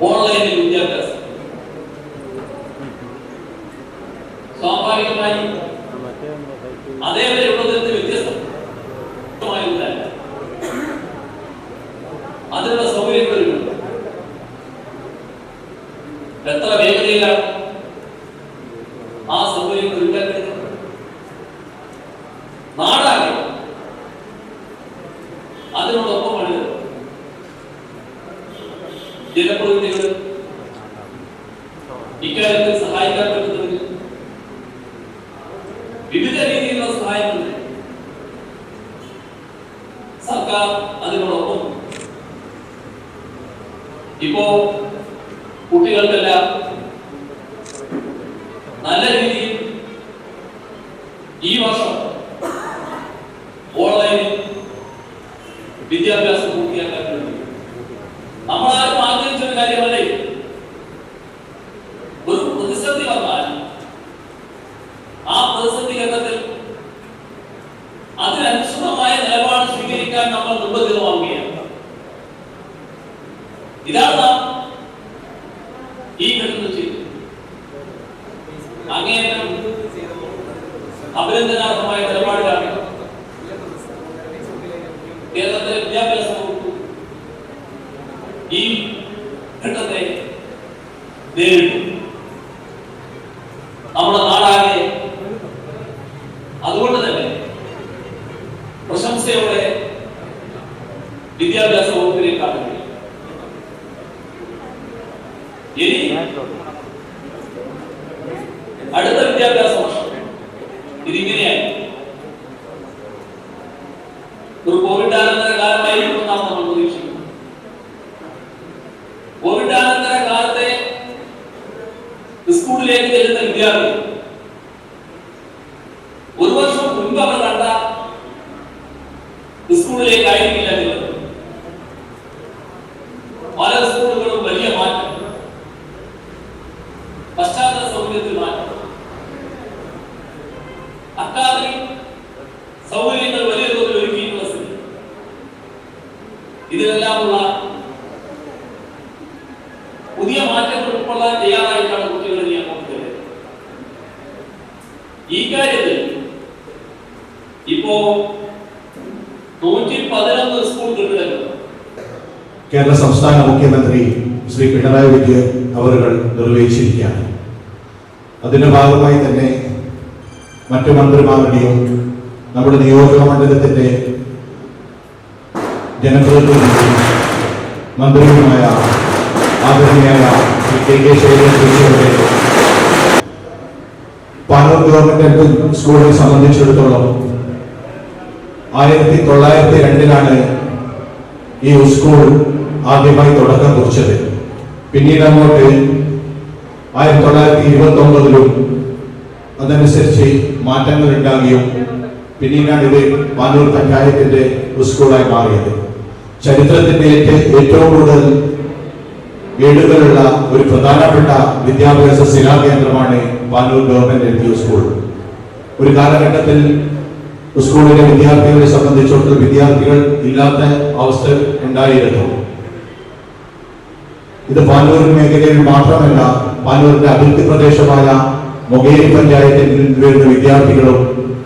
ഓൺലൈനിൽ വിദ്യാഭ്യാസം. സ്വാഭാവികമായി അതേവരെ ഉള്ളതിൽ വ്യത്യസ്തമായില്ല. അതിനുള്ള സൗകര്യങ്ങളുണ്ട്. എത്ര വേഗതയിലാണ് ആ സൗകര്യങ്ങൾ ഉണ്ടാക്കുന്നത്. നാടാകെ അതിനോടൊപ്പമാണ് ജനപ്രതിനിധികൾ ഇക്കാര്യത്തിൽ സഹായിക്കാൻ പറ്റുന്നതിന് വിവിധ രീതിയിലുള്ള സഹായങ്ങളുണ്ട്. സർക്കാർ അതിനോടൊപ്പം ഇപ്പോ കുട്ടികൾക്കെല്ലാം നല്ല രീതിയിൽ ഈ വർഷം ഓൺലൈനിൽ വിദ്യാഭ്യാസം പൂർത്തിയാക്കാൻ വേണ്ടി നമ്മളാരും ആഗ്രഹിച്ചൊരു കാര്യമല്ലേ. ഒരു പ്രതിസന്ധി വന്നാൽ ആ പ്രതിസന്ധി ഘട്ടത്തിൽ അതിനനുസൃതമായ നിലപാട് സ്വീകരിക്കാൻ നമ്മൾ നിർബന്ധിതമാവുകയാണ്. ഇതാണ് നാം ഈ ഘട്ടത്തിൽ ചെയ്തത്. അങ്ങേയറ്റം അഭിനന്ദനാർഹമായ നിലപാടിലാണ് കേരളത്തിലെ വിദ്യാഭ്യാസ വകുപ്പ് ഈ ഘട്ടത്തെ നേരിട്ടു. നമ്മുടെ നാടാകെ അതുകൊണ്ട് തന്നെ പ്രശംസയോടെ വിദ്യാഭ്യാസ വകുപ്പിലേക്കാണ്. ഇനി അടുത്ത വിദ്യാഭ്യാസ വർഷം ഇതിങ്ങനെയായി ഒരു കോവിഡാനന്തര കാലമായിരിക്കും നാം നമ്മൾ പ്രതീക്ഷിക്കുന്നു. കോവിഡാനന്തര കാലത്തെ സ്കൂളിലേക്ക് ചെല്ലുന്ന വിദ്യാർത്ഥി ഒരു വർഷം മുൻപ് അവർ കണ്ട സ്കൂളിലേക്കായിരിക്കില്ല ചെല്ലുന്നത്. പല സ്കൂളുകളും വലിയ മാറ്റം, പശ്ചാത്തല സൗകര്യത്തിൽ മാറ്റം, അക്കാദമിക് സൗകര്യങ്ങൾ വലിയ തോതിൽ ഒരുക്കിയിട്ടുള്ള സ്ഥിതി, ഇതിലെല്ലാമുള്ള പുതിയ മാറ്റങ്ങൾ ഉൾക്കൊള്ളാൻ തയ്യാറായിട്ടാണ് കുട്ടികളെ നിയമം. ഈ കാര്യത്തിൽ ഇപ്പോ 111 സ്കൂൾ കെട്ടിടങ്ങൾ കേരള സംസ്ഥാന മുഖ്യമന്ത്രി ശ്രീ പിണറായി വിജയൻ അവരുകൾ നിർവഹിച്ചിരിക്കുകയാണ്. അതിന്റെ ഭാഗമായി തന്നെ മറ്റു മന്ത്രിമാരുടെയും നമ്മുടെ നിയോജക മണ്ഡലത്തിന്റെ ജനപ്രതിനിധിയും മന്ത്രിയുമായ ആദരണീയായ ശ്രീ കെ ശൈലജയുടെ പാനൂർ ഗവൺമെന്റ് സ്കൂളിനെ സംബന്ധിച്ചിടത്തോളം 1902 ഈ സ്കൂൾ ആദ്യമായി തുടക്കം കുറിച്ചത്. പിന്നീട് അങ്ങോട്ട് 1929 അതനുസരിച്ച് മാറ്റങ്ങൾ ഉണ്ടാകുകയും പിന്നീടാണ് ഇത് പാനൂർ പഞ്ചായത്തിന്റെ സ്കൂളായി മാറിയത്. ചരിത്രത്തിന്റെ ഏറ്റവും കൂടുതൽ ഏടുകളുള്ള ഒരു പ്രധാനപ്പെട്ട വിദ്യാഭ്യാസ ശിലാകേന്ദ്രമാണ് പാനൂർ ഗവൺമെന്റ് LP സ്കൂൾ. ഒരു കാലഘട്ടത്തിൽ സ്കൂളിലെ വിദ്യാർത്ഥികളെ സംബന്ധിച്ചിടത്തോളം വിദ്യാർത്ഥികൾ ഇല്ലാത്ത അവസ്ഥ ഉണ്ടായിരുന്നു. ഇത് പാനൂർ മേഖലയിൽ മാത്രമല്ല, പാനൂരിന്റെ അതിർത്തി പ്രദേശമായ മൊകേരി പഞ്ചായത്തിൽ വരുന്ന വിദ്യാർത്ഥികളും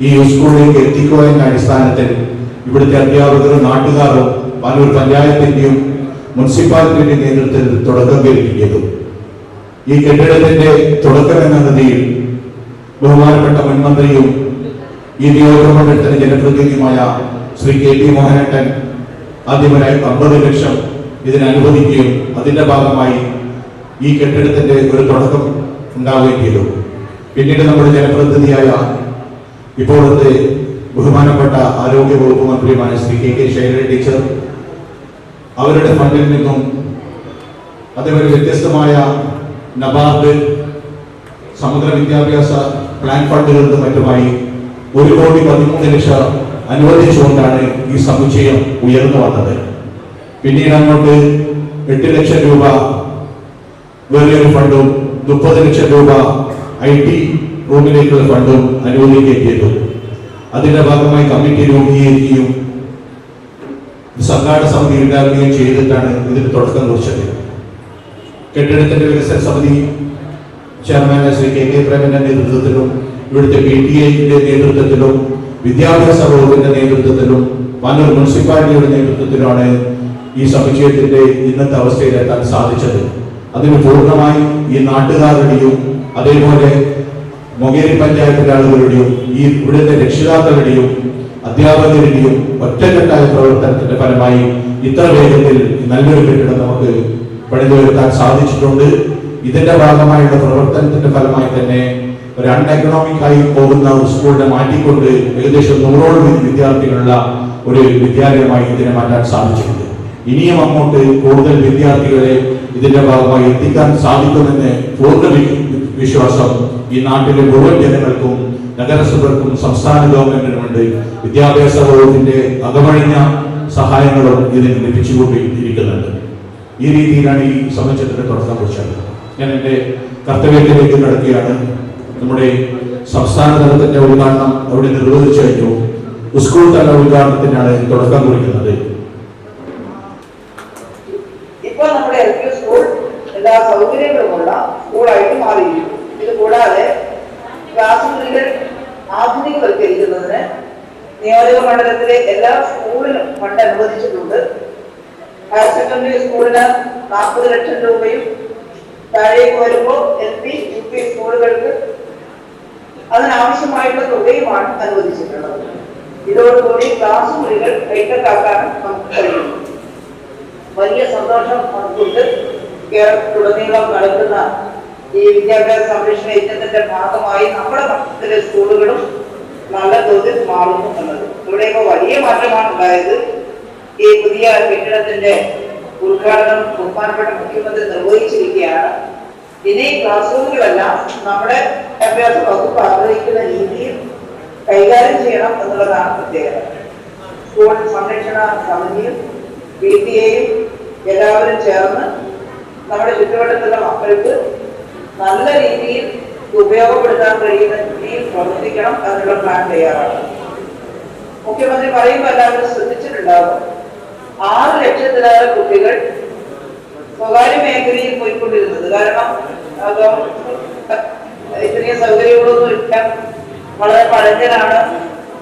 ഈ സ്കൂളിലേക്ക് എത്തിക്കുക എന്ന അടിസ്ഥാനത്തിൽ ഇവിടുത്തെ അധ്യാപകരും നാട്ടുകാരും പാനൂർ പഞ്ചായത്തിന്റെയും മുനിസിപ്പാലിറ്റിയുടെയും നേതൃത്വത്തിൽ തുടക്കം കുറിച്ചത്. ഈ കെട്ടിടത്തിന്റെ തുടക്കം എന്ന നിലയിൽ ബഹുമാനപ്പെട്ട മുൻമന്ത്രിയും ഈ നിയോജകമണ്ഡലത്തിന്റെ ജനപ്രതിനിധിയുമായ ശ്രീ KP മോഹനേട്ടൻ ആദ്യമായി 50 ലക്ഷം ഇതിന് അനുവദിക്കുകയും അതിന്റെ ഭാഗമായി ഈ കെട്ടിടത്തിന്റെ ഒരു തുടക്കം ഉണ്ടാവുകയും ചെയ്തു. പിന്നീട് നമ്മുടെ ജനപ്രതിനിധിയായ ഇപ്പോഴത്തെ ബഹുമാനപ്പെട്ട ആരോഗ്യ വകുപ്പ് മന്ത്രിയുമായ ശ്രീ KK ശൈലജ ടീച്ചർ അവരുടെ ഫണ്ടിൽ നിന്നും അതേപോലെ വ്യത്യസ്തമായ നബാർഡ് സമഗ്ര വിദ്യാഭ്യാസ പ്ലാൻ ഫണ്ടുകൾക്ക് മറ്റുമായി 1,13,00,000 അനുവദിച്ചുകൊണ്ടാണ് ഈ സമുച്ചയം ഉയർന്നു വന്നത്. പിന്നീട് അങ്ങോട്ട് 8 ലക്ഷം രൂപ വേറൊരു ഫണ്ടും 30 ലക്ഷം രൂപ IT റൂമിലേക്കുള്ള ഫണ്ടും അനുവദിക്കുകയും ചെയ്തു. അതിന്റെ ഭാഗമായി കമ്മിറ്റി രൂപീകരിക്കുകയും സംഘാടക സമിതി ഉണ്ടാക്കുകയും ചെയ്തിട്ടാണ് ഇതിന് തുടക്കം കുറിച്ചത്. കെട്ടിടത്തിന്റെ വികസന സമിതി ചെയർമാൻ ശ്രീ കെ പ്രേമന്റെ നേതൃത്വത്തിലും ഇവിടുത്തെ PTA നേതൃത്വത്തിലും വിദ്യാഭ്യാസ വകുപ്പിന്റെ നേതൃത്വത്തിലും പാനൂർ മുനിസിപ്പാലിറ്റിയുടെ നേതൃത്വത്തിലാണ് ഈ സമുച്ചയത്തിന്റെ ഇന്നത്തെ അവസ്ഥയിലെത്താൻ സാധിച്ചത്. അതിന് പൂർണ്ണമായി ഈ നാട്ടുകാരുടെയും അതേപോലെ മൊകേരി പഞ്ചായത്തിലെ ആളുകളുടെയും ഈ ഇവിടുത്തെ രക്ഷിതാക്കളുടെയും അധ്യാപകരുടെയും ഒറ്റക്കെട്ടായ പ്രവർത്തനത്തിന്റെ ഫലമായി ഇത്ര വേഗത്തിൽ നല്ലൊരു കെട്ടിടം നമുക്ക് പണിതുയർത്താൻ സാധിച്ചിട്ടുണ്ട്. ഇതിന്റെ ഭാഗമായുള്ള പ്രവർത്തനത്തിന്റെ ഫലമായി തന്നെ ഒരു അൺഎക്കണോമിക്കായി പോകുന്ന സ്കൂളിനെ മാറ്റിക്കൊണ്ട് ഏകദേശം 100ഓളം വിദ്യാർത്ഥികളുള്ള ഒരു വിദ്യാലയമായി ഇതിനെ മാറ്റാൻ സാധിച്ചിട്ടുണ്ട്. ഇനിയും അങ്ങോട്ട് കൂടുതൽ വിദ്യാർത്ഥികളെ ഇതിന്റെ ഭാഗമായി എത്തിക്കാൻ സാധിക്കുമെന്ന് പൂർണ്ണ വിശ്വാസം ഈ നാട്ടിലെ മുഴുവൻ ജനങ്ങൾക്കും നഗരസഭകൾക്കും സംസ്ഥാന ഗവൺമെന്റിനുമുണ്ട്. വിദ്യാഭ്യാസ വകുപ്പിന്റെ അകമഴിഞ്ഞ സഹായങ്ങളും ഇതിന് ലഭിച്ചുകൊണ്ടിരിക്കുന്നുണ്ട്. ഈ രീതിയിലാണ് ഈ സമുച്ചയത്തിന്റെ തുടക്കം കുറിച്ചത്. ഞാൻ എൻ്റെ കർത്തവ്യത്തിലേക്ക് നടക്കുകയാണ്. നമ്മുടെ സംസ്ഥാന തലത്തിന്റെ ഉദ്ഘാടനം അവിടെ നിർവഹിച്ചു കഴിഞ്ഞു. സ്കൂൾ തല ഉദ്ഘാടനത്തിനാണ് തുടക്കം കുറിക്കുന്നത്. ഇപ്പോൾ നമ്മുടെ LP സ്കൂൾ എല്ലാ സൗകര്യങ്ങളുമുള്ള സ്കൂളായിട്ട് മാറിയിരിക്കുന്നു. ഇത് കൂടാതെ ക്ലാസ് മുറികൾ ആധുനികവൽക്കരിക്കുന്നതിന് നിയോജക മണ്ഡലത്തിലെ എല്ലാ സ്കൂളിലും ഫണ്ട് അനുവദിച്ചിട്ടുണ്ട്. ഹയർ സെക്കൻഡറി സ്കൂളിന് 40 ലക്ഷം രൂപയും താഴേക്ക് വരുമ്പോൾ LP UP സ്കൂളുകൾക്ക് അതിനാവശ്യമായിട്ടുള്ള തുകയുമാണ് അനുവദിച്ചിട്ടുള്ളത്. ഇതോടുകൂടി ക്ലാസ് മുറികൾ ഹൈടെക്കാക്കാൻ നമുക്ക് കഴിയുന്നു. വലിയ സന്തോഷം നമുക്കുണ്ട്. കേരളത്തിലുടനീളം നടക്കുന്ന ഈ വിദ്യാഭ്യാസ സംരക്ഷണ യജ്ഞത്തിന്റെ ഭാഗമായി നമ്മുടെ മണ്ഡലത്തിലെ സ്കൂളുകളും നല്ല തോതിൽ മാറുന്നു എന്നത്. ഇവിടെ ഇപ്പോൾ വലിയ മാറ്റമാണ് ഉണ്ടായത്. ഈ പുതിയ കെട്ടിടത്തിന്റെ ഉദ്ഘാടനം ബഹുമാനപ്പെട്ട മുഖ്യമന്ത്രി നിർവഹിച്ചിരിക്കുകയാണ്. ഇനി ക്ലാസ് റൂമുകളെല്ലാം നമ്മുടെ വിദ്യാഭ്യാസ വകുപ്പ് ആഗ്രഹിക്കുന്ന രീതിയിൽ കൈകാര്യം ചെയ്യണം എന്നുള്ളതാണ് പ്രത്യേകത. സ്കൂൾ സംരക്ഷണ സമിതിയും PTA-യും എല്ലാവരും ചേർന്ന് നമ്മുടെ ചുറ്റുവട്ടത്തുള്ള മക്കൾക്ക് നല്ല രീതിയിൽ ഉപയോഗപ്പെടുത്താൻ കഴിയുന്ന രീതിയിൽ പ്രവർത്തിക്കണം എന്നുള്ള പ്ലാൻ തയ്യാറാണ്. മുഖ്യമന്ത്രി പറയുമ്പോൾ എല്ലാവരും ശ്രദ്ധിച്ചിട്ടുണ്ടാകും. 6 ലക്ഷത്തിലേറെ കുട്ടികൾ സ്വകാര്യ മേഖലയിൽ പോയിക്കൊണ്ടിരുന്നത്. കാരണം ഇത്രയും സൗകര്യങ്ങളൊന്നും ഇല്ല, വളരെ പഴഞ്ചനാണ്,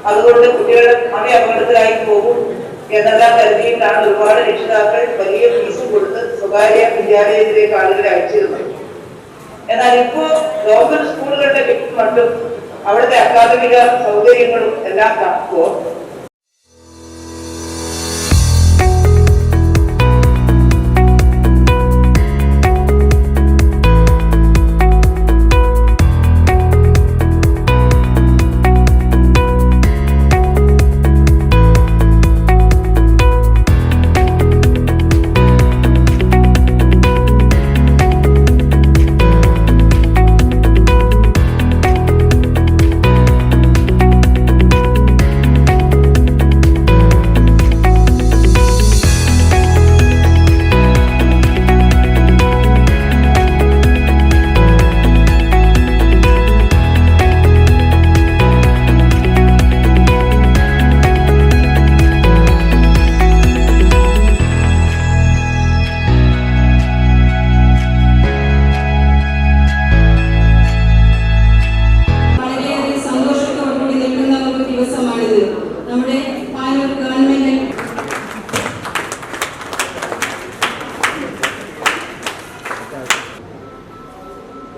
അതുകൊണ്ട് കുട്ടികളുടെ ഭാവി അപകടത്തിലായി പോകും എന്നെല്ലാം കരുതിയിട്ടാണ് ഒരുപാട് രക്ഷിതാക്കൾ വലിയ ഫീസ് കൊടുത്ത് സ്വകാര്യ വിദ്യാലയത്തിലേക്ക് ആളുകളെ അയച്ചിരുന്നത്. എന്നാൽ ഇപ്പോ ഗവൺമെന്റ് സ്കൂളുകളുടെ കെട്ടിടം അവിടുത്തെ അക്കാദമിക സൗകര്യങ്ങളും എല്ലാം കാണുമ്പോൾ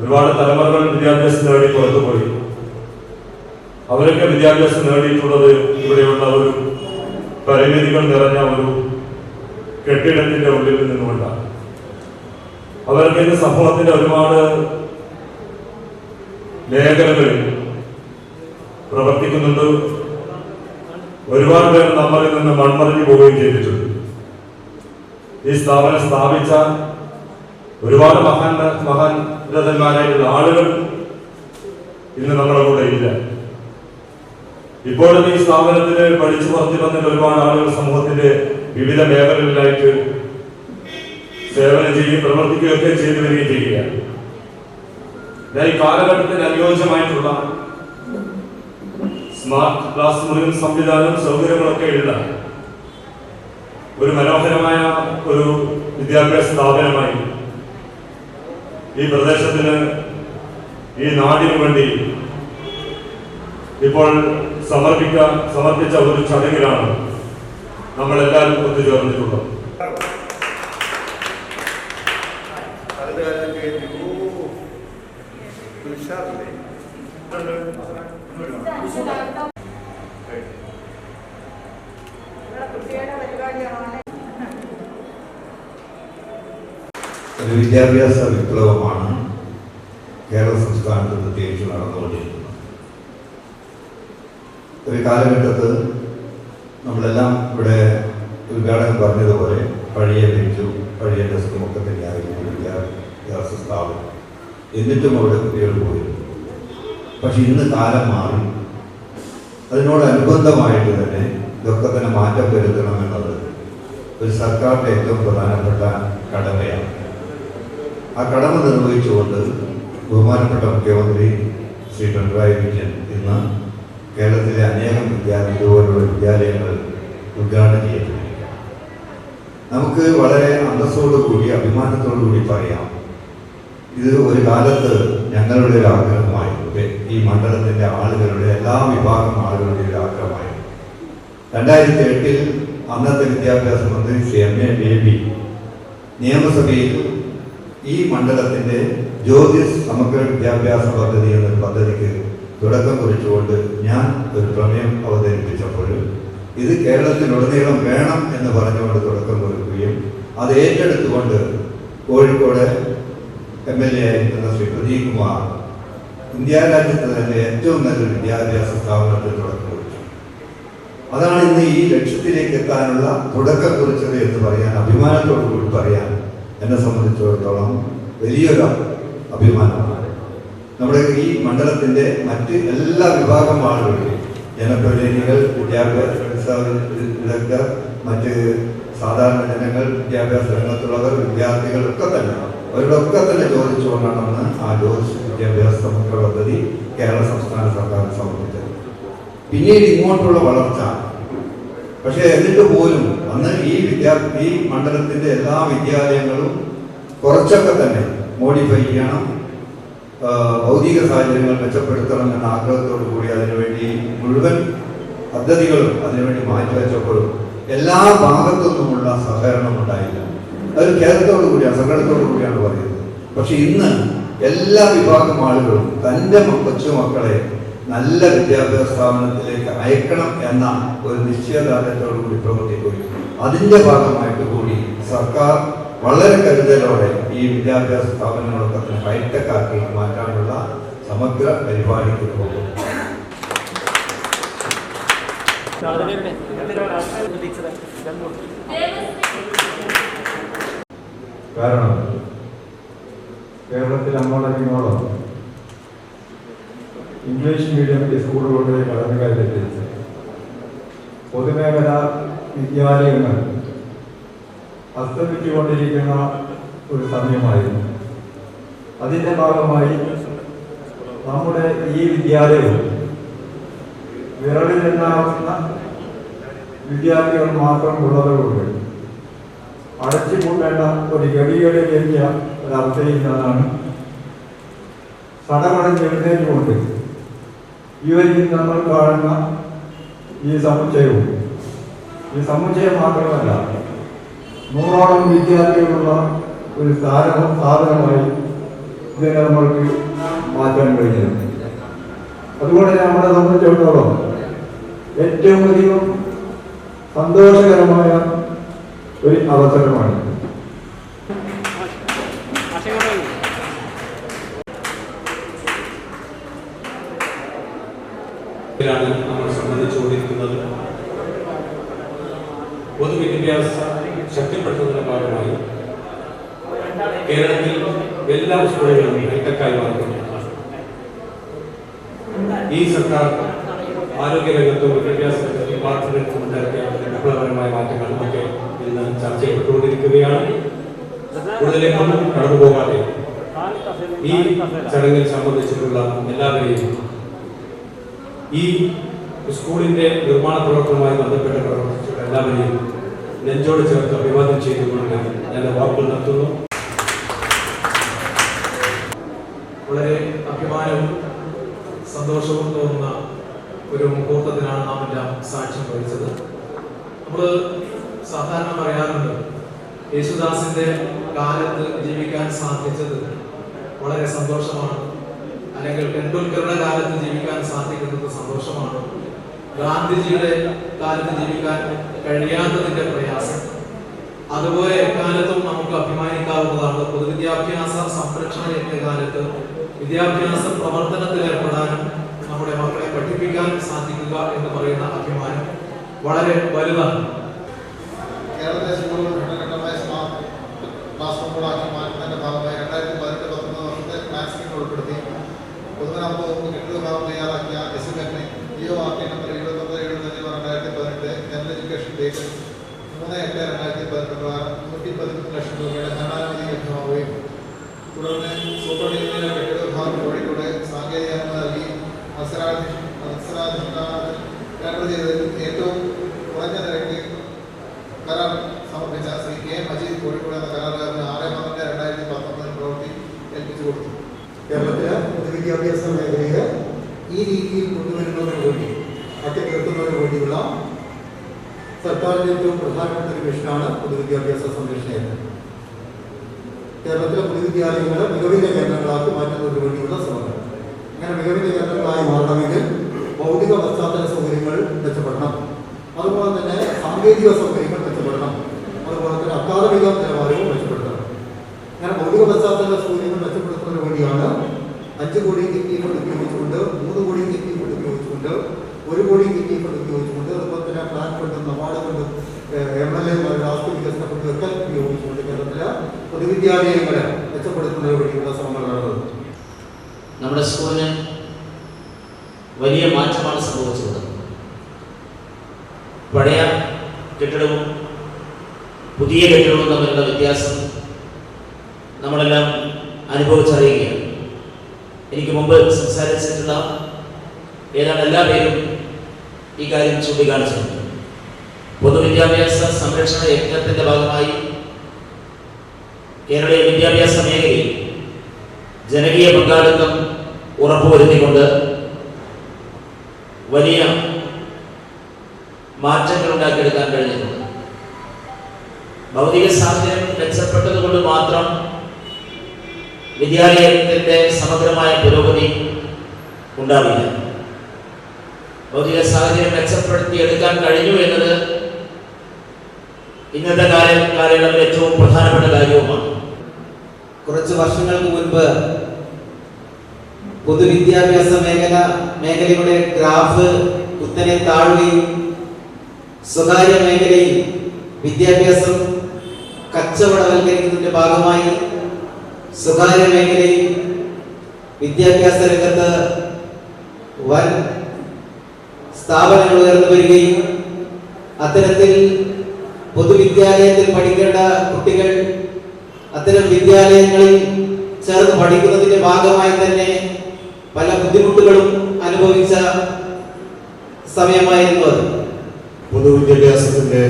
ഒരുപാട് തലമുറകൾ വിദ്യാഭ്യാസം നേടി പുറത്തുപോയി. അവരൊക്കെ വിദ്യാഭ്യാസം നേടിയിട്ടുള്ളത് ഇവിടെയുള്ള ഒരു പരിമിതികൾ നിറഞ്ഞ ഒരു കെട്ടിടത്തിന്റെ ഉള്ളിൽ നിന്നുകൊണ്ടാണ്. അവർക്ക് ഇന്ന് സമൂഹത്തിന്റെ ഒരുപാട് മേഖലകളിൽ പ്രവർത്തിക്കുന്നുണ്ട്. ഒരുപാട് പേർ നമ്മളിൽ നിന്ന് മൺമറിഞ്ഞു പോവുകയും ചെയ്തിട്ടുണ്ട്. ഈ സ്ഥാപനം സ്ഥാപിച്ച ഒരുപാട് മഹാൻരഥന്മാരായിട്ടുള്ള ആളുകൾ ഇന്ന് നമ്മുടെ കൂടെ ഇല്ല. ഇപ്പോഴും ഈ സ്ഥാപനത്തിൽ പഠിച്ചു പുറത്തു വന്നിട്ട് ഒരുപാട് ആളുകൾ സമൂഹത്തിന്റെ വിവിധ മേഖലകളിലായിട്ട് സേവനം ചെയ്യുകയും പ്രവർത്തിക്കുകയൊക്കെ ചെയ്തു വരികയും ചെയ്യുകയാണ്. ഈ കാലഘട്ടത്തിന് അനുയോജ്യമായിട്ടുള്ള സ്മാർട്ട് ക്ലാസ് മുറിയും സംവിധാനവും സൗകര്യങ്ങളൊക്കെ ഉള്ള ഒരു മനോഹരമായ ഒരു വിദ്യാഭ്യാസ സ്ഥാപനമായി ഈ പ്രദേശത്തിന്, ഈ നാടിനു വേണ്ടി ഇപ്പോൾ സമർപ്പിച്ച ഒരു ചടങ്ങിലാണ് നമ്മളെല്ലാവരും ഒത്തുചേർന്നിട്ടുള്ളത്. ഒരു വിദ്യാഭ്യാസ വിപ്ലവമാണ് കേരള സംസ്ഥാനത്ത് പ്രത്യേകിച്ച് നടന്നുകൊണ്ടിരിക്കുന്നത്. ഒരു കാലഘട്ടത്ത് നമ്മളെല്ലാം ഇവിടെ ഉദ്ഘാടനം പറഞ്ഞതുപോലെ പഴയ ബെഞ്ചും പഴയ ഡെസ്കും ഒക്കെ തന്നെയായിരുന്നു വിദ്യാഭ്യാസ സ്ഥാപനം. എന്നിട്ടും അവിടെ കുട്ടികൾ പോയിരുന്നു. പക്ഷെ ഇന്ന് കാലം മാറി. അതിനോടനുബന്ധമായിട്ട് തന്നെ ഇതൊക്കെ തന്നെ മാറ്റം വരുത്തണമെന്നത് ഒരു സർക്കാരിൻ്റെ ഏറ്റവും പ്രധാനപ്പെട്ട കടമയാണ്. ആ കടമ നിർവഹിച്ചുകൊണ്ട് ബഹുമാനപ്പെട്ട മുഖ്യമന്ത്രി ശ്രീ പിണറായി വിജയൻ ഇന്ന് കേരളത്തിലെ അനേകം ഇതുപോലുള്ള വിദ്യാലയങ്ങൾ ഉദ്ഘാടനം ചെയ്യപ്പെട്ടിരിക്കുക. നമുക്ക് വളരെ അന്തസ്സോടുകൂടി അഭിമാനത്തോടുകൂടി പറയാം, ഇത് ഒരു കാലത്ത് ഞങ്ങളുടെ ഒരു ആഗ്രഹമായിരുന്നു. ഈ മണ്ഡലത്തിൻ്റെ ആളുകളുടെ എല്ലാ വിഭാഗം ആളുകളുടെ ഒരു ആഗ്രഹമായിരുന്നു. 2008 അന്നത്തെ വിദ്യാഭ്യാസ മന്ത്രി ശ്രീ M.A. ബേബി നിയമസഭയിൽ ഈ മണ്ഡലത്തിൻ്റെ ജ്യോതിസ് സമഗ്ര വിദ്യാഭ്യാസ പദ്ധതി എന്നൊരു പദ്ധതിക്ക് തുടക്കം കുറിച്ചുകൊണ്ട് ഞാൻ ഒരു പ്രമേയം അവതരിപ്പിച്ചപ്പോൾ ഇത് കേരളത്തിലുടനീളം വേണം എന്ന് പറഞ്ഞുകൊണ്ട് തുടക്കം കുറിക്കുകയും അത് ഏറ്റെടുത്തുകൊണ്ട് കോഴിക്കോട് MLA ആയിരിക്കുന്ന ശ്രീ പ്രദീപ് കുമാർ ഇന്ത്യ രാജ്യത്ത് തന്നെ ഏറ്റവും നല്ലൊരു വിദ്യാഭ്യാസ സ്ഥാപനത്തിൽ തുടക്കം കുറിച്ചു. അതാണ് ഇന്ന് ഈ ലക്ഷ്യത്തിലേക്ക് എത്താനുള്ള തുടക്കം കുറിച്ചത് എന്ന് പറയാൻ, അഭിമാനത്തോടു കൂടി പറയാൻ എന്നെ സംബന്ധിച്ചിടത്തോളം വലിയൊരു അഭിമാനമാണ്. നമ്മുടെ ഈ മണ്ഡലത്തിൻ്റെ മറ്റ് എല്ലാ വിഭാഗം ആളുകളും, ജനപ്രതിനിധികൾ, വിദ്യാഭ്യാസ വിദഗ്ധർ, മറ്റ് സാധാരണ ജനങ്ങൾ, വിദ്യാഭ്യാസ രംഗത്തുള്ളവർ, വിദ്യാർത്ഥികൾ ഒക്കെ തന്നെ അവരോടൊക്കെ തന്നെ ചോദിച്ചുകൊണ്ടാണ് ആ ജ്യോതിസ് വിദ്യാഭ്യാസ സമഗ്ര പദ്ധതി കേരള സംസ്ഥാന സർക്കാർ സമർപ്പിച്ചത്. പിന്നീട് ഇങ്ങോട്ടുള്ള വളർച്ച, പക്ഷേ എന്നിട്ട് പോലും അന്ന് ഈ മണ്ഡലത്തിൻ്റെ എല്ലാ വിദ്യാലയങ്ങളും കുറച്ചൊക്കെ തന്നെ മോഡിഫൈ ചെയ്യണം, ഭൗതിക സാഹചര്യങ്ങൾ മെച്ചപ്പെടുത്തണം എന്ന ആഗ്രഹത്തോടു കൂടി അതിനുവേണ്ടി മുഴുവൻ പദ്ധതികളും അതിനുവേണ്ടി മാറ്റിവെച്ചപ്പോഴും എല്ലാ ഭാഗത്തു നിന്നുമുള്ള സഹകരണം ഉണ്ടായില്ല. അത് കേരളത്തോടു കൂടിയാണ്, സങ്കടത്തോടു കൂടിയാണ് പറയുന്നത്. പക്ഷെ ഇന്ന് എല്ലാ വിഭാഗം ആളുകളും തൻ്റെ കൊച്ചുമക്കളെ നല്ല വിദ്യാഭ്യാസ സ്ഥാപനത്തിലേക്ക് അയക്കണം എന്ന ഒരു നിശ്ചയദാർഢ്യത്തോടു കൂടി പ്രവർത്തിക്കുകയും അതിൻ്റെ ഭാഗമായിട്ട് കൂടി സർക്കാർ വളരെ കരുതലോടെ ഈ വിദ്യാഭ്യാസ സ്ഥാപനങ്ങളൊക്കെ തന്നെ ഹൈടെക് ആക്കി മാറ്റാനുള്ള സമഗ്ര പരിപാടിക്ക് പോകും. കാരണം കേരളത്തിൽ അങ്ങോളം ഇംഗ്ലീഷ് മീഡിയം സ്കൂളുകളുടെ പഠനകാര്യത്തിൽ പൊതുമേഖലാ വിദ്യാലയങ്ങൾ അസ്തമിച്ചുകൊണ്ടിരിക്കുന്ന ഒരു സമയമായിരുന്നു. അതിൻ്റെ ഭാഗമായി നമ്മുടെ ഈ വിദ്യാലയം വിരളിലെണ്ണാവുന്ന വിദ്യാർത്ഥികൾ മാത്രം ഉള്ളതുകൊണ്ട് അടച്ചുപൂട്ടേണ്ട ഒരു ഗതികേടിലേക്കിയ ഒരവസ്ഥയിൽ നിന്നാണ് സടപടഞ്ഞെഴുന്നേറ്റുകൊണ്ട് ഇവരിൽ നമ്മൾ കാണുന്ന ഈ സമുച്ചയവും, ഈ സമുച്ചയം മാത്രമല്ല 100ഓളം വിദ്യാർത്ഥികളുള്ള ഒരു സ്ഥാപനമായി ഇതിനെ നമ്മൾക്ക് മാറ്റാൻ കഴിഞ്ഞിരുന്നു. അതുകൊണ്ട് നമ്മളെ സംബന്ധിച്ചിടത്തോളം ഏറ്റവും അധികം സന്തോഷകരമായ ഒരു അവസരമാണ്. നമ്മൾ സംബന്ധിച്ചുകൊണ്ടിരിക്കുന്നത് പൊതുവിദ്യാഭ്യാസ ശക്തിപ്പെടുത്തുന്നതിന്റെ ഭാഗമായി കേരളത്തിൽ എല്ലാ സ്കൂളുകളും ഹൈടെക്കായി മാറുന്നു. ഈ സർക്കാർ ആരോഗ്യരംഗത്തും വിദ്യാഭ്യാസ ഡിപ്പാർട്ട്മെന്റിലും ഉണ്ടാക്കിയ വിപ്ലവകരമായ മാറ്റങ്ങളൊക്കെ ഇന്ന് ചർച്ച ചെയ്യപ്പെട്ടുകൊണ്ടിരിക്കുകയാണ്. കൂടുതലേക്കൊന്നും കടന്നു പോകാതെ ഈ ചടങ്ങിൽ സംബന്ധിച്ചിട്ടുള്ള എല്ലാവരെയും ഈ സ്കൂളിന്റെ നിർമ്മാണ പ്രവർത്തനവുമായി ബന്ധപ്പെട്ട് പ്രവർത്തിച്ചിട്ടുള്ള എല്ലാവരെയും നെഞ്ചോട് ചേർത്ത് അഭിവാദ്യം ചെയ്തുകൊണ്ട് ഞാൻ വാക്കുകൾ നിർത്തുന്നു. സന്തോഷവും തോന്നുന്ന ഒരു മുഹൂർത്തത്തിനാണ് നാം എല്ലാം സാക്ഷ്യം വഹിച്ചത്. നമ്മൾ സാധാരണ പറയാറുണ്ട്, യേശുദാസിന്റെ കാലത്ത് ജീവിക്കാൻ സാധിച്ചത് വളരെ സന്തോഷമാണ്, അല്ലെങ്കിൽ ടെണ്ടുൽക്കറുടെ കാലത്ത് ജീവിക്കാൻ സാധിക്കുന്നത് സന്തോഷമാണ്, ഗാന്ധിജിയുടെ കാലത്ത് ജീവിക്കാൻ കഴിയാത്തതിന്റെ പ്രയാസം. അതുപോലെ എക്കാലത്തും നമുക്ക് അഭിമാനിക്കാവുന്നതാണ് പൊതുവിദ്യാഭ്യാസ സംരക്ഷണ യജ്ഞകാലത്ത് വിദ്യാഭ്യാസ പ്രവർത്തനത്തിൽ ഏർപ്പെടാനും നമ്മുടെ മക്കളെ പഠിപ്പിക്കാൻ സാധിക്കുക എന്ന് പറയുന്ന അഭിമാനം വളരെ വലുതാണ്. കേരളത്തിലെ സ്കൂളുകൾ ഘട്ടഘട്ടമായി ക്ലാസ് റൂമുകളാക്കി മാറ്റുന്നതിന്റെ ഭാഗമായി 2018-19 വർഷത്തെ ക്ലാസ് സ്കീം ഉൾപ്പെടുത്തി പൊതുമരാമത്ത് വകുപ്പ് കെട്ടിട വിഭാഗം തയ്യാറാക്കിയ എസ്റ്റിമേറ്റിന് EORT number 29/2018 general education date 3/8/2018 പ്രകാരം 113 ലക്ഷം രൂപയുടെ ധനാനുമതി ലഭ്യമാവുകയും തുടർന്ന് സൂപ്പർഡിവിഷനിലെ കെട്ടിട വിഭാഗം കോഴിക്കോട് സാങ്കേതിക അനുമതി നൽകി മത്സരാധിഷ്ഠാനത്തിൽ ടെൻഡർ ചെയ്തതിൽ ഏറ്റവും കുറഞ്ഞ നിരക്ക് കരാർ സമർപ്പിച്ച ശ്രീ K. മജീദ് കോഴിക്കോട് എന്ന കരാറുകാരന് 6/12/2019 പ്രവൃത്തി ഏൽപ്പിച്ചു കൊടുത്തു. കേരളത്തിലെ പൊതുവിദ്യാഭ്യാസ മേഖലയെ ഈ രീതിയിൽ കൊണ്ടുവരുന്നതിന് വേണ്ടി മാറ്റിത്തീർക്കുന്നതിന് വേണ്ടിയുള്ള സർക്കാരിൻ്റെ ഏറ്റവും പ്രധാനപ്പെട്ട ഒരു മിഷനാണ് പൊതുവിദ്യാഭ്യാസ സംരക്ഷണ യജ്ഞം. കേരളത്തിലെ പൊതുവിദ്യാലയങ്ങളെ മികവിന്റെ കേന്ദ്രങ്ങളാക്കി മാറ്റുന്നതിന് വേണ്ടിയുള്ള ശ്രമങ്ങൾ. അങ്ങനെ മികവിന്റെ കേന്ദ്രങ്ങളായി മാറണമെങ്കിൽ ഭൗതിക പശ്ചാത്തല സൗകര്യങ്ങൾ മെച്ചപ്പെടണം, അതുപോലെ തന്നെ സാങ്കേതിക സൗകര്യങ്ങൾ മെച്ചപ്പെടണം, അതുപോലെ തന്നെ അക്കാദമിക നിലവാരവും മെച്ചപ്പെടുത്തണം. അങ്ങനെ ഭൗതിക പശ്ചാത്തല സൗകര്യങ്ങൾ മെച്ചപ്പെടുത്തുന്നതിന് വേണ്ടിയാണ് 5 കോടി കിറ്റി ഫണ്ട് ഉപയോഗിച്ചുകൊണ്ട്, 3 കോടി കിറ്റി ഫണ്ട് ഉപയോഗിച്ചുകൊണ്ട്, 1 കോടി കിറ്റി ഫണ്ട് ഉപയോഗിച്ചുകൊണ്ട്, അതുപോലെ തന്നെ പ്ലാൻ ഫണ്ടും നബാർഡ് ഫണ്ടും MLA ആസ്തി വികസന ഫണ്ടും ഒക്കെ ഉപയോഗിച്ചുകൊണ്ട് കേരളത്തിലെ പൊതുവിദ്യാലയങ്ങളെ മെച്ചപ്പെടുത്തുന്നതിന് വേണ്ടിയുള്ള ശ്രമങ്ങൾ നടന്നത്. നമ്മുടെ സ്കൂളിന് വലിയ മാറ്റമാണ് സംഭവിച്ചത്. പഴയ കെട്ടിടവും പുതിയ കെട്ടിടവും തമ്മിലുള്ള വ്യത്യാസം നമ്മളെല്ലാം അനുഭവിച്ചറിയുകയാണ്. എനിക്ക് മുമ്പ് സംസാരിച്ചിട്ടുള്ള ഏതാണ്ട് എല്ലാ പേരും ഈ കാര്യം ചൂണ്ടിക്കാണിച്ചിട്ടുണ്ട്. പൊതുവിദ്യാഭ്യാസ സംരക്ഷണ യജ്ഞത്തിന്റെ ഭാഗമായി കേരളീയ വിദ്യാഭ്യാസ മേഖലയിൽ ജനകീയ പങ്കാളിത്തം ഉറപ്പുവരുത്തിക്കൊണ്ട് വലിയ മാറ്റങ്ങൾ ഉണ്ടാക്കിയെടുക്കാൻ കഴിഞ്ഞിട്ടുണ്ട്. ഭൗതിക സാഹചര്യം മെച്ചപ്പെട്ടതുകൊണ്ട് മാത്രം വിദ്യാലയത്തിന്റെ സമഗ്രമായ പുരോഗതി ഉണ്ടാവില്ല. ഭൗതിക സാഹചര്യം മെച്ചപ്പെടുത്തിയെടുക്കാൻ കഴിഞ്ഞു എന്നത് ഇന്നത്തെ കാലയളവിൽ ഏറ്റവും പ്രധാനപ്പെട്ട കാര്യവുമാണ്. കുറച്ച് വർഷങ്ങൾക്ക് മുൻപ് പൊതുവിദ്യാഭ്യാസ മേഖലയുടെ ഗ്രാഫ് കുത്തനെ താഴുകയും സ്വകാര്യ മേഖലയിൽ വിദ്യാഭ്യാസം കച്ചവടവൽക്കരിക്കുന്നതിന്റെ ഭാഗമായി സ്വകാര്യ മേഖലയിൽ വിദ്യാഭ്യാസ രംഗത്ത് വൻ സ്ഥാപനങ്ങൾ ഉയർന്നു വരികയും അത്തരത്തിൽ പൊതുവിദ്യാലയത്തിൽ പഠിക്കേണ്ട കുട്ടികൾ അത്തരം വിദ്യാലയങ്ങളിൽ ചേർന്ന് പഠിക്കുന്നതിന്റെ ഭാഗമായി തന്നെ പല ബുദ്ധിമുട്ടുകളും അനുഭവിച്ച സമയമായിരുന്നു അത്. പൊതുവിദ്യാഭ്യാസത്തിന്റെ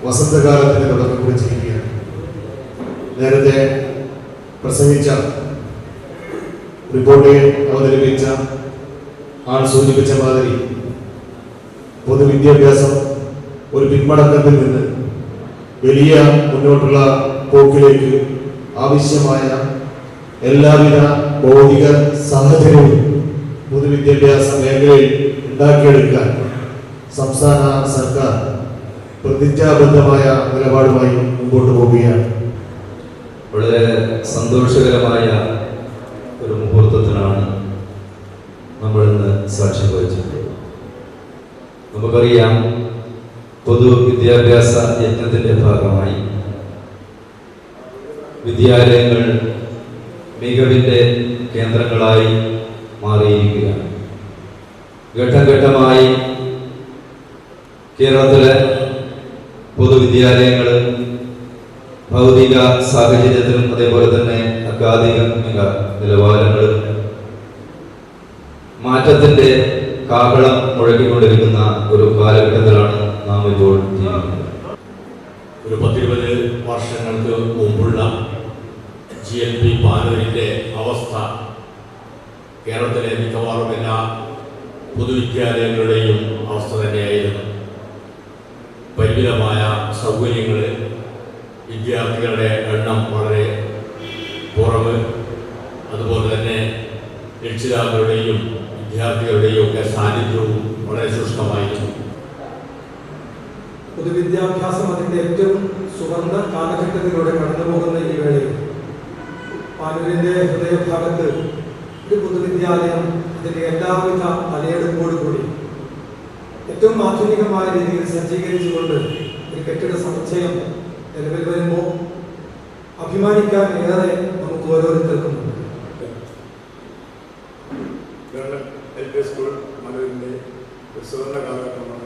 വസന്തകാലത്തിന് തുടക്കം കുറിച്ചിരിക്കുകയാണ്. നേരത്തെ പ്രസംഗിച്ച റിപ്പോർട്ടിൽ അവതരിപ്പിച്ച ആൾ സൂചിപ്പിച്ച മാതിരി പൊതുവിദ്യാഭ്യാസം ഒരു പിന്മടക്കത്തിൽ നിന്ന് വലിയ മുന്നോട്ടുള്ള പോക്കിലേക്ക് ആവശ്യമായ എല്ലാവിധ ഭൗതിക സാഹചര്യവും പൊതുവിദ്യാഭ്യാസ മേഖലയിൽ ഉണ്ടാക്കിയെടുക്കാൻ സംസ്ഥാന സർക്കാർ പ്രതിജ്ഞാബദ്ധമായ നിലപാടുമായി മുമ്പോട്ട് പോവുകയാണ്. വളരെ സന്തോഷകരമായ ഒരു മുഹൂർത്തത്തിനാണ് നമ്മൾ ഇന്ന് സാക്ഷ്യം വഹിച്ചിട്ടുള്ളത്. നമുക്കറിയാം, പൊതുവിദ്യാഭ്യാസ യജ്ഞത്തിന്റെ ഭാഗമായി വിദ്യാലയങ്ങൾ മികവിന്റെ കേന്ദ്രങ്ങളായി മാറിയിരിക്കുകയാണ്. ഘട്ടം ഘട്ടമായി കേരളത്തിലെ പൊതുവിദ്യാലയങ്ങൾ ഭൗതിക സാഹചര്യത്തിലും അതേപോലെ തന്നെ അക്കാദമിക നിലവാരങ്ങളും മാറ്റത്തിന്റെ കാഹളം മുഴക്കിക്കൊണ്ടിരിക്കുന്ന ഒരു കാലഘട്ടത്തിലാണ് നാം ഇപ്പോൾ ജീവിക്കുന്നത്. ഒരു 10-20 വർഷങ്ങൾക്ക് മുമ്പുള്ള GLP പാനൂരിന്റെ അവസ്ഥ കേരളത്തിലെ മിക്കവാറും എല്ലാ പൊതുവിദ്യാലയങ്ങളുടെയും അവസ്ഥ തന്നെയായിരുന്നു. പരിമിതമായ സൗകര്യങ്ങൾ, വിദ്യാർത്ഥികളുടെ എണ്ണം വളരെ കുറവ്, അതുപോലെ തന്നെ രക്ഷിതാക്കളുടെയും വിദ്യാർത്ഥികളുടെയും ഒക്കെ സാന്നിധ്യവും വളരെ ശുഷ്കമായിരുന്നു. പൊതുവിദ്യാഭ്യാസം അതിൻ്റെ ഏറ്റവും സുവർണ കാലഘട്ടത്തിലൂടെ കടന്നുപോകുന്ന ഈ വേളയിൽ പാനൂരിൻ്റെ ഹൃദയഭാഗത്ത് ഒരു പൊതുവിദ്യാലയം അതിൻ്റെ എല്ലാവിധ തലയെടുപ്പോടുകൂടി ഏറ്റവും ആധുനികമായ രീതിയിൽ സജ്ജീകരിച്ചുകൊണ്ട് ഒരു കെട്ടിട സമുച്ചയം നിലവിൽ വരുമ്പോൾ അഭിമാനിക്കാൻ ഏറെ നമുക്ക് ഓരോരുത്തർക്കും. LP സ്കൂൾ മനൂരിൻ്റെ ഒരു സുവർണ കാലഘട്ടമാണ്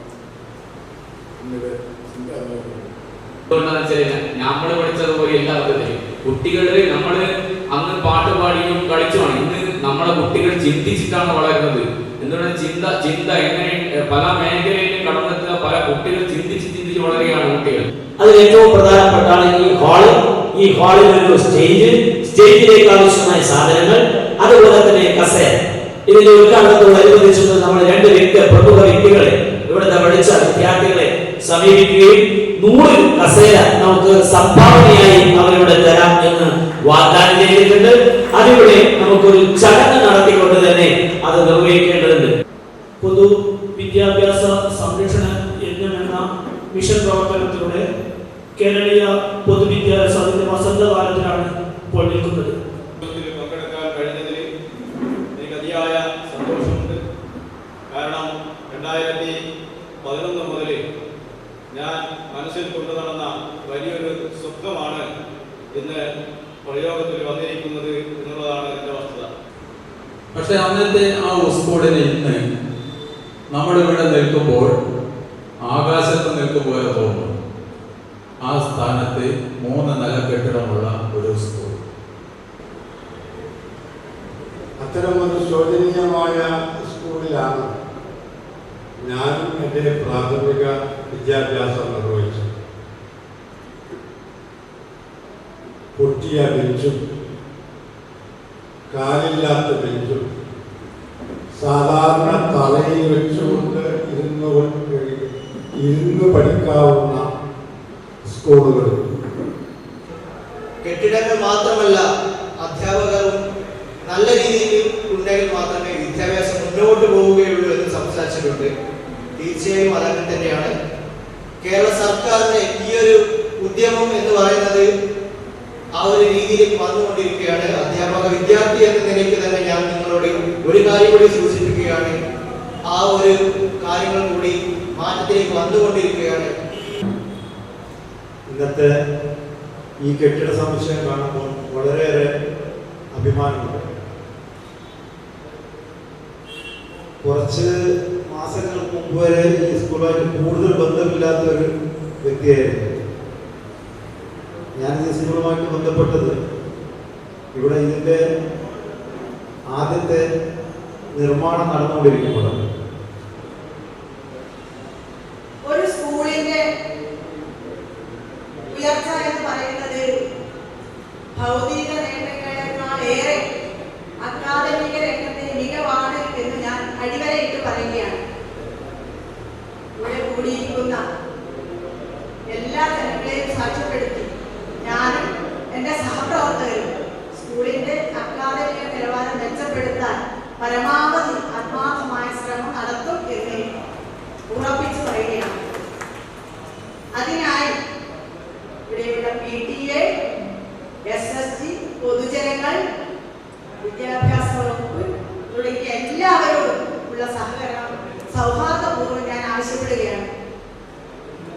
ഇന്നിവിടെ നമ്മൾ പഠിച്ചതുപോലെ എല്ലാ അർത്ഥത്തിലും കുട്ടികള് നമ്മള് അന്ന് പാട്ട് പാടിയും കളിച്ചുമാണ്. ഇന്ന് നമ്മളെ കുട്ടികൾ ചിന്തിച്ചിട്ടാണ് വളരുന്നത്. എന്തുകൊണ്ടാണ് ചിന്ത എങ്ങനെ പല മേഖലയിലും കടന്നെത്തുക, പല കുട്ടികൾ ചിന്തിച്ച് വളരുകയാണ് കുട്ടികൾ. അതിൽ ഏറ്റവും പ്രധാനപ്പെട്ടാണ് ഈ ഹാളിൽ ഒരു സ്റ്റേജിലേക്ക് ആവശ്യമായ സാധനങ്ങൾ, അതുപോലെ തന്നെ കസേര. ഇതിന്റെ ഉദ്ഘാടനത്തോടനുബന്ധിച്ചുകൊണ്ട് നമ്മൾ രണ്ട് പ്രമുഖ വ്യക്തികളെ, ഇവിടുത്തെ പഠിച്ച വിദ്യാർത്ഥികളെ സമീപിക്കുകയും 100 കസേര നമുക്ക് സംഭാവനയായി അവരിവിടെ തരാം എന്ന് വാഗ്ദാനം ചെയ്തിട്ടുണ്ട്. അതിവിടെ നമുക്കൊരു ചടങ്ങ് നടത്തിക്കൊണ്ട് തന്നെ അത് നിർവഹിക്കേണ്ടതുണ്ട്. പൊതുവിദ്യാഭ്യാസ സംരക്ഷണ യജ്ഞം എന്ന മിഷൻ പ്രവർത്തനത്തിലൂടെ കേരളീയ പൊതുവിദ്യാഭ്യാസ അതിന്റെ വസന്തകാലത്തിലാണ് ഇപ്പോൾ നിൽക്കുന്നത്. പങ്കെടുക്കാൻ കഴിഞ്ഞതിൽ എനിക്ക് അതിയായ സന്തോഷമുണ്ട്. കാരണം 2011 മുതൽ ഞാൻ മനസ്സിൽ കൊണ്ടു നടന്ന വലിയൊരു സ്വപ്നമാണ് ഇന്ന് പ്രയോഗത്തിൽ വന്നിരിക്കുന്നത് എന്നുള്ളതാണ് എൻ്റെ വസ്തുത. പക്ഷെ അന്നത്തെ ആ സ്കൂളിൽ ഇന്ന് നമ്മളിവിടെ നിൽക്കുമ്പോൾ ആകാശത്ത് നിൽക്കുമ്പോൾ തോന്നുന്നു. ആ സ്ഥാനത്ത് 3 നില കെട്ടിടമുള്ള ഒരു സ്കൂൾ. അത്തരമൊരു ശോചനീയമായ സ്കൂളിലാണ് ഞാനും എൻ്റെ പ്രാഥമിക വിദ്യാഭ്യാസം നിർവഹിച്ചു. പൊട്ടിയ ബെഞ്ചും കാലില്ലാത്ത ബെഞ്ചും സാധാരണ തലയിൽ വെച്ചുകൊണ്ട് ഇരുന്ന് പഠിക്കാവുന്ന സ്കൂളുകളും. കെട്ടിടങ്ങൾ മാത്രമല്ല, അധ്യാപകരും നല്ല രീതിയിൽ ഉണ്ടെങ്കിൽ മാത്രമേ വിദ്യാഭ്യാസം മുന്നോട്ട് പോവുകയുള്ളൂ എന്ന് സംസാരിച്ചിട്ടുണ്ട്. തീർച്ചയായും അതങ്ങനെ തന്നെയാണ്. കേരള സർക്കാരിന്റെ ഈ ഒരു ഉദ്യമം എന്ന് പറയുന്നത് ആ ഒരു രീതിയിലേക്ക് വന്നുകൊണ്ടിരിക്കുകയാണ്. അധ്യാപക വിദ്യാർത്ഥി എന്ന നിലയ്ക്ക് തന്നെ ഞാൻ നിങ്ങളോട് ഒരു കാര്യം കൂടി സൂചിപ്പിക്കുകയാണ്. ആ ഒരു കാര്യങ്ങൾ കൂടി മാറ്റത്തിലേക്ക് വന്നുകൊണ്ടിരിക്കുകയാണ്. ഇന്നത്തെ ഈ കെട്ടിട സമുച്ചയം കാണുമ്പോൾ വളരെയേറെ അഭിമാനമുണ്ട്. കുറച്ച് മാസങ്ങൾക്ക് മുമ്പ് വരെ ഈ സ്കൂളുമായിട്ട് കൂടുതൽ ബന്ധമില്ലാത്ത ഒരു വ്യക്തിയായിരുന്നു ഞാൻ. ഈ സ്കൂളുമായിട്ട് ബന്ധപ്പെട്ടത് ഇവിടെ ഇതിൻ്റെ ആദ്യത്തെ നിർമ്മാണം നടന്നുകൊണ്ടിരിക്കുമ്പോഴാണ്. ഒരു സ്കൂളിന്റെ ഉയർച്ച എന്ന് പറയുന്നത് ഭൗതിക നേട്ടങ്ങളെക്കാൾ ഏറെ അക്കാദമിക രംഗത്തെ മികവാണ് എന്ന് ഞാൻ അടിവരയിട്ട് പറയുകയാണ്. ഇവിടെ കൂടിയിരിക്കുന്ന എല്ലാ ജനങ്ങളെയും സാക്ഷ്യപ്പെടുത്തി ഞാനും എൻ്റെ സഹപ്രവർത്തകരും സ്കൂളിന്റെ അക്കാദമിക നിലവാരം മെച്ചപ്പെടുത്താൻ പരമാവധി ആത്മാർത്ഥമായ ശ്രമം നടത്തും എന്ന് ഉറപ്പിച്ചു പറയുകയാണ്. അതിനായി ഇവിടെയുള്ള PTA, SSG, പൊതുജനങ്ങൾ, വിദ്യാഭ്യാസ വകുപ്പ് തുടങ്ങിയ എല്ലാവരോടും ഉള്ള സഹകരണം സൗഹാർദ്ദപൂർവ്വം ഞാൻ ആവശ്യപ്പെടുകയാണ്.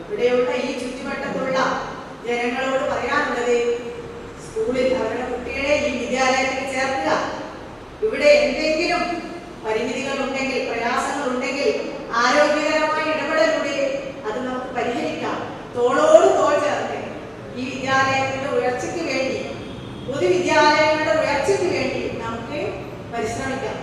ഇവിടെയുള്ള ഈ ചുറ്റുവട്ടത്തുള്ള ജനങ്ങളോട് പറയാനുള്ളത്, സ്കൂളിൽ അവരുടെ കുട്ടികളെ ഈ വിദ്യാലയത്തിൽ ചേർക്കുക. ഇവിടെ എന്തെങ്കിലും പരിമിതികൾ ഉണ്ടെങ്കിൽ, പ്രയാസങ്ങൾ ഉണ്ടെങ്കിൽ ആരോഗ്യകരമായ ഇടപെടലൂടെ അത് നമുക്ക് പരിഹരിക്കാം. തോളോട് തോൾ ചേർന്ന് ഈ വിദ്യാലയത്തിന്റെ ഉയർച്ചയ്ക്ക് വേണ്ടി, പൊതുവിദ്യാലയങ്ങളുടെ ഉയർച്ചയ്ക്ക് വേണ്ടി നമുക്ക് പരിശ്രമിക്കാം.